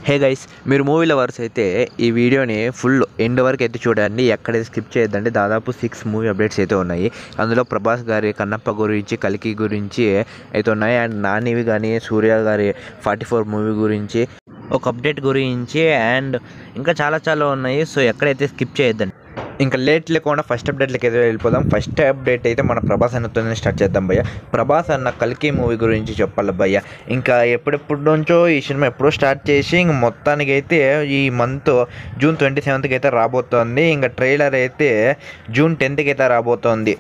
Hey guys, మీరు movie lovers అయితే ఈ వీడియోని ఫుల్ ఎండ్ వరకు అయితే చూడండి. ఎక్కడైతే స్కిప్ చేయొద్దండి. దాదాపు 6 మూవీ అప్డేట్స్ అయితే ఉన్నాయి. అందులో ప్రభాస్ గారి కన్నప్ప గురించి, కల్కి గురించి అయితే ఉన్నాయి. అండ్ నానివి కానీ సూర్య గారి 44 మూవీ గురించి ఒక అప్డేట్ గురించి అండ్ ఇంకా చాలా ఉన్నాయి. సో ఎక్కడైతే స్కిప్ చేయొద్దండి. ఇంకా లేట్ లేకుండా ఫస్ట్ అప్డేట్లకి అయితే వెళ్ళిపోదాం. ఫస్ట్ అప్డేట్ అయితే మన ప్రభాస్ అన్నతోనే స్టార్ట్ చేద్దాం భయ్య. ప్రభాస్ అన్న కల్కి మూవీ గురించి చెప్పాలి భయ్య. ఇంకా ఎప్పుడెప్పుడు నుంచో ఈ సినిమా ఎప్పుడో స్టార్ట్ చేసి ఇంక మొత్తానికి అయితే ఈ మంత్ జూన్ 27కి అయితే రాబోతోంది. ఇంకా ట్రైలర్ అయితే జూన్ 10కి అయితే రాబోతోంది.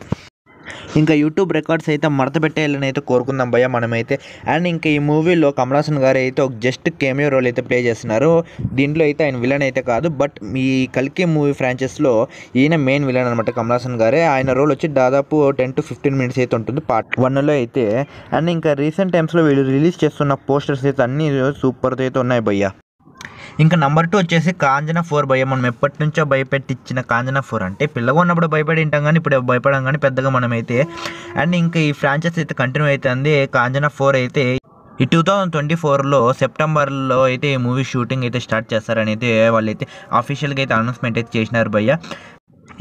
ఇంకా యూట్యూబ్ రికార్డ్స్ అయితే మడత పెట్టేయాలని అయితే కోరుకుందాం భయ్య మనమైతే. అండ్ ఇంకా ఈ మూవీలో కమల్ హాసన్ గారు అయితే ఒక జస్ట్ కేమియో రోల్ అయితే ప్లే చేస్తున్నారు. దీంట్లో అయితే ఆయన విలన్ అయితే కాదు, బట్ ఈ కల్కి మూవీ ఫ్రాంచైజ్లో ఈయన మెయిన్ విలన్ అనమాట. కమల్ హాసన్ గారే. ఆయన రోల్ వచ్చి దాదాపు 10 to 15 minutes అయితే ఉంటుంది పార్ట్ 1లో అయితే. అండ్ ఇంకా రీసెంట్ టైమ్స్లో వీళ్ళు రిలీజ్ చేస్తున్న పోస్టర్స్ అయితే అన్నీ సూపర్ అయితే ఉన్నాయి భయ్య. ఇంకా నెంబర్ 2 వచ్చేసి కాంచనా 4 భయ్య. మనం ఎప్పటి నుంచో భయపెట్టించిన కాంచనా 4 అంటే పిల్లగా ఉన్నప్పుడు భయపడి ఉంటాం కానీ ఇప్పుడు భయపడం కానీ పెద్దగా మనమైతే. అండ్ ఇంకా ఈ ఫ్రాంచైజ్ అయితే కంటిన్యూ అవుతుంది. కాంచనా 4 అయితే ఈ 2024లో సెప్టెంబర్లో అయితే ఈ మూవీ షూటింగ్ అయితే స్టార్ట్ చేస్తారని అయితే వాళ్ళైతే అఫీషియల్గా అయితే అనౌన్స్మెంట్ అయితే చేసినారు భయ్య.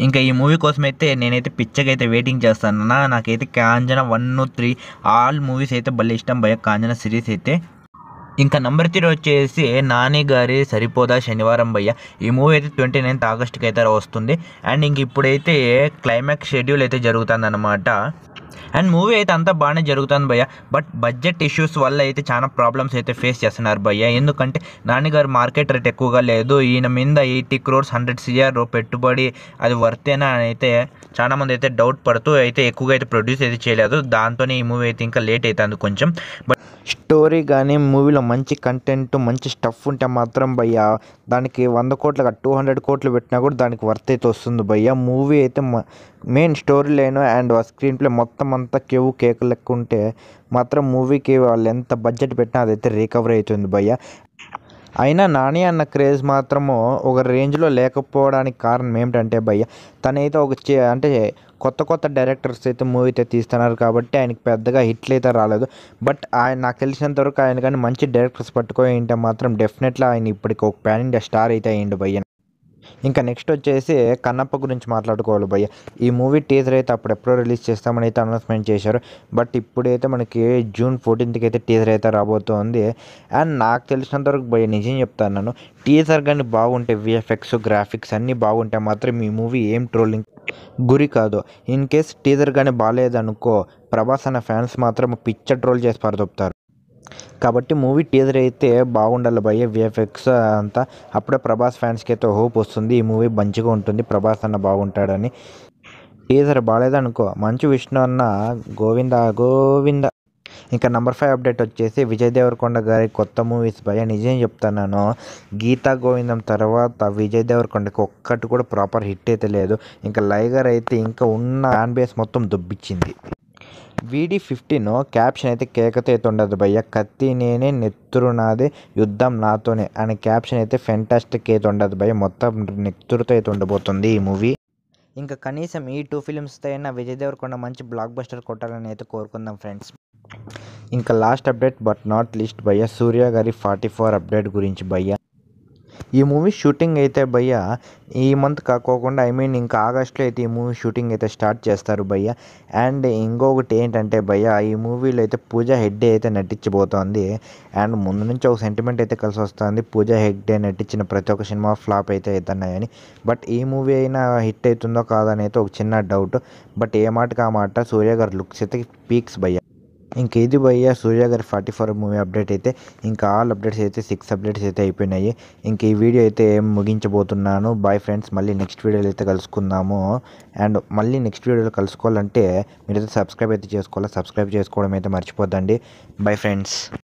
ఇంకా ఈ మూవీ కోసం అయితే నేనైతే పిచ్చగా అయితే వెయిటింగ్ చేస్తాను. నాకైతే కాంచనా 1, 3 ఆల్ మూవీస్ అయితే భలే ఇష్టం భయ్య, కాంచనా సిరీస్ అయితే. ఇంకా నెంబర్ 3 వచ్చేసి నాని గారి సరిపోదా శనివారం భయ్య. ఈ మూవీ అయితే 29th ఆగస్ట్కి అయితే వస్తుంది. అండ్ ఇంక ఇప్పుడైతే క్లైమాక్స్ షెడ్యూల్ అయితే జరుగుతుంది అనమాట. అండ్ మూవీ అయితే అంతా బాగానే జరుగుతుంది భయ్య. బట్ బడ్జెట్ ఇష్యూస్ వల్ల అయితే చాలా ప్రాబ్లమ్స్ అయితే ఫేస్ చేస్తున్నారు భయ్య. ఎందుకంటే నాన్నగారు మార్కెట్ రేట్ ఎక్కువగా లేదు. ఈయన మీద 80 crores 100 crore పెట్టుబడి అది వర్తేనా అని అయితే చాలామంది అయితే డౌట్ పడుతూ అయితే ఎక్కువగా అయితే ప్రొడ్యూస్ అయితే చేయలేదు. దాంతోనే ఈ మూవీ అయితే ఇంకా లేట్ అవుతుంది కొంచెం. బట్ స్టోరీ కానీ మూవీలో మంచి కంటెంట్ మంచి స్టఫ్ ఉంటే మాత్రం భయ్య దానికి 100 కోట్లు 200 కోట్లు పెట్టినా కూడా దానికి వర్త్ అయితే వస్తుంది భయ్య. మూవీ అయితే main story line and screen play మొత్తం అంతా కేకు లెక్క ఉంటే మాత్రం మూవీకి వాళ్ళు ఎంత బడ్జెట్ పెట్టినా అదైతే రికవర్ అవుతుంది భయ్య. అయినా నాని అన్న క్రేజ్ మాత్రము ఒక రేంజ్లో లేకపోవడానికి కారణం ఏమిటంటే భయ్య తనైతే అంటే కొత్త డైరెక్టర్స్ అయితే మూవీ అయితే తీస్తున్నారు కాబట్టి ఆయనకి పెద్దగా హిట్లు అయితే రాలేదు. బట్ ఆయన నాకు తెలిసినంతవరకు ఆయన కానీ మంచి డైరెక్టర్స్ పట్టుకొని ఉంటే మాత్రం డెఫినెట్లీ ఆయన ఇప్పటికి ఒక పాన్ ఇండియా స్టార్ అయితే అయ్యిండు భయ్య. ఇంకా నెక్స్ట్ వచ్చేసి కన్నప్ప గురించి మాట్లాడుకోవాలి భయ్య. ఈ మూవీ టీజర్ అయితే అప్పుడెప్పుడో రిలీజ్ చేస్తామని అయితే అనౌన్స్మెంట్ చేశారు. బట్ ఇప్పుడైతే మనకి జూన్ 14th అయితే టీజర్ అయితే రాబోతుంది. అండ్ నాకు తెలిసినంతవరకు భయ్య నిజం చెప్తాను, నేను టీజర్ కానీ బాగుంటే విఎఫ్ఎక్స్ గ్రాఫిక్స్ అన్నీ బాగుంటే మాత్రం ఈ మూవీ ఏం ట్రోలింగ్ గురి కాదు. ఇన్ కేస్ టీజర్ కానీ బాగాలేదనుకో ప్రభాస్ అన్న ఫ్యాన్స్ మాత్రం పిచ్చ ట్రోల్ చేసి పారదొప్పుతారు. కాబట్టి మూవీ టీజర్ అయితే బాగుండాలి భయ్య, విఎఫ్ఎక్స్ అంతా. అప్పుడే ప్రభాస్ ఫ్యాన్స్కి అయితే హోప్ వస్తుంది ఈ మూవీ మంచిగా ఉంటుంది, ప్రభాస్ అన్న బాగుంటాడని. టీజర్ బాగాలేదనుకో మంచు విష్ణు అన్న గోవింద. ఇంకా నెంబర్ 5 అప్డేట్ వచ్చేసి విజయ్ దేవరకొండ గారి కొత్త మూవీస్ భయ్య. నిజం చెప్తాను, గీతా గోవిందం తర్వాత విజయ్ దేవరకొండకి ఒక్కటి కూడా ప్రాపర్ హిట్ అయితే లేదు. ఇంకా లైగర్ అయితే ఇంకా ఉన్న ఫ్యాన్ బేస్ మొత్తం దుబ్బిచ్చింది. VD15 క్యాప్షన్ అయితే కేకతో అయితే ఉండదు భయ్య. కత్తి నేనే నెత్తురు నాదే యుద్ధం నాతోనే అనే క్యాప్షన్ అయితే ఫెంటాస్టిక్ అయితే ఉండదు భయ్య. మొత్తం నెత్తురుతో అయితే ఉండబోతుంది ఈ మూవీ. ఇంకా కనీసం ఈ 2 ఫిలిమ్స్తో అయినా విజయ్ దేవరకొండ మంచి బ్లాక్ బస్టర్ కొట్టాలని అయితే కోరుకుందాం ఫ్రెండ్స్. ఇంకా last update but not least భయ్య, సూర్య గారి 44 అప్డేట్ గురించి భయ్య. ఈ మూవీ షూటింగ్ అయితే భయ్య ఈ మంత్ కాకోకుండా ఇంకా ఆగస్ట్లో అయితే ఈ మూవీ షూటింగ్ అయితే స్టార్ట్ చేస్తారు భయ్య. అండ్ ఇంకొకటి ఏంటంటే భయ్య ఈ మూవీలో అయితే పూజా హెగ్డే అయితే నటించబోతోంది. అండ్ ముందు నుంచి ఒక సెంటిమెంట్ అయితే కలిసి వస్తుంది, పూజా హెగ్డే నటించిన ప్రతి ఒక్క సినిమా ఫ్లాప్ అయితే అవుతున్నాయని. బట్ ఈ మూవీ అయినా హిట్ అవుతుందో కాదని అయితే ఒక చిన్న డౌట్. బట్ ఏ మాటకి ఆ మాట సూర్య గారి లుక్స్ అయితే పీక్స్ భయ్య. ఇంక ఇది భయ్య సూర్య గారి 44 మూవీ అప్డేట్ అయితే. ఇంకా ఆల్ అప్డేట్స్ అయితే 6 అప్డేట్స్ అయితే అయిపోయినాయి. ఇంక ఈ వీడియో అయితే ముగించబోతున్నాను. బాయ్ ఫ్రెండ్స్, మళ్ళీ నెక్స్ట్ వీడియోలో అయితే కలుసుకుందాము. అండ్ మళ్ళీ నెక్స్ట్ వీడియోలో కలుసుకోవాలంటే మీరైతే సబ్స్క్రైబ్ అయితే చేసుకోవాలి. సబ్స్క్రైబ్ చేసుకోవడం అయితే మర్చిపోద్దండి. Bye friends.